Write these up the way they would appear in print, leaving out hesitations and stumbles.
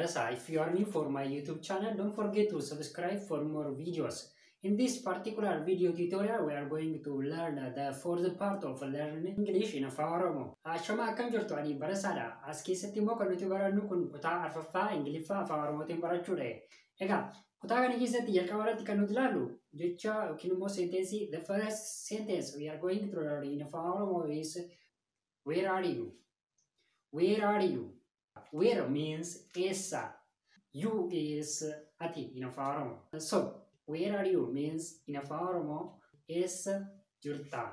Barasa. If you are new for my YouTube channel, don't forget to subscribe for more videos. In this particular video tutorial, we are going to learn the fourth part of learning English in Afaan Oromo. Shama akkam jirtu ani barasaadha. As keessatti immoo kan nuti barannu kun kutaa arfaffaa Ingiliffaa Afaan Oromootiin barachuudha. Egaa kutaa kana keessatti jalqaba irratti kan nuti ilaallu jecha yookiin immoo senteensii the first sentence we are going to learn in Afaan Oromo is where are you? Where are you? Where means essa. You is ati in Afaan Oromo. So where are you means in Afaan Oromo essa jirta.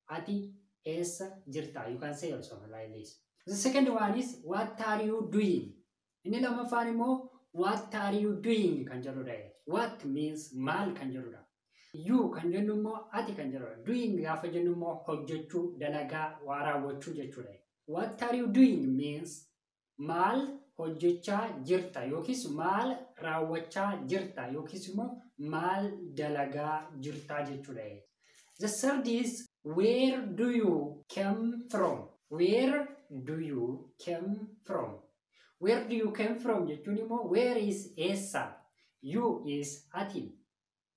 Ati essa jirta. You can say also like this. The second one is what are you doing? Inni lammaffaan immoo what are you doing kan jedhudha. What means maal kan jedhudha. You kan jennu immoo ati kan jedhudha. Doing gaafa jennu immoo hojjechuu, dalagaa, waa raawwachuu jechuudha. What are you doing means maal hojjechaa jirta yookiis maal raawwachaa jirta yookiis immoo maal dalagaa jirta jechuudha. The third is where do you come from? Where do you come from? Where do you come from jechuun immoo where is essa, you is ati,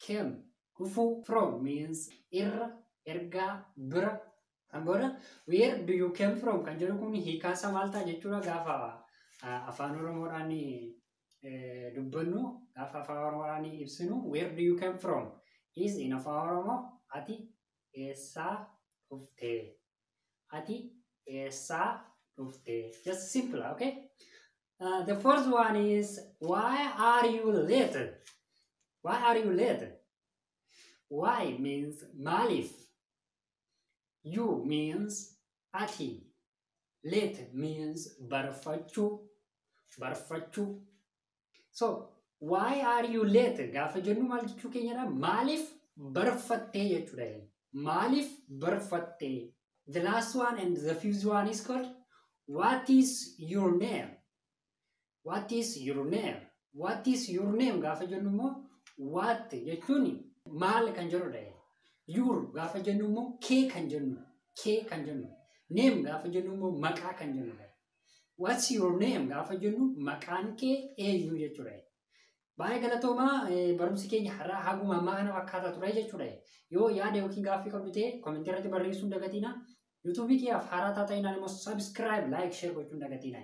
come dhufu, from means irra, ergaa, bira. Amboda where do you come from kan jedhu kun hiikaasa maal ta'a jechuudha gaafa Afaan Oromoodhaan dubbannu gaafa Afaan Oromoodhaan ibsinu where do you come from is in Afaan Oromo ati eessaa dhufte, ati eessaa dhufte. Just simple, okay? The first one is why are you late? Why are you late? Why means maalif. You means ati. Late means barfachu. Barfachu. So why are you late? Gaafa jennu maal jechuu keenyadha? Maalif barfatte jechuudha. Maalif barfatte. The last one and the fifth one is called what is your name? What is your name? What is your name? Gaafa jennu immoo what jechuun maal kan jedhudha. Your gaafa jennu immoo kee kan jennu. Kee kan jennu. Name gaafa jennu immoo maqaa kan jennudha. What's your name? Gaafa jennu maqaan kee eenyu jechuudha. Baay'ee galatoomaa barumsi keenya har'a haguma maana fakkaataa ture jechuudha. Yoo yaada yookiin gaaffii qabdu ta'e komentii irratti barreessuun dagatina. YouTube kiyyaaf haaraa taata'inaan immoo subscribe, like, share gochuun dagatina.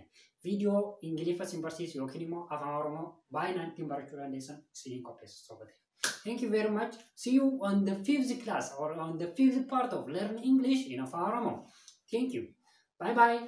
Video Ingiliffa sin barsiisu yookiin immoo Afaan Oromoo baay'inaan ittiin barachuu dandeessan isiniin qopheessu soofate. Thank you very much. See you on the fifth class or on the fifth part of learning English in Afaan Oromo. Thank you. Bye bye.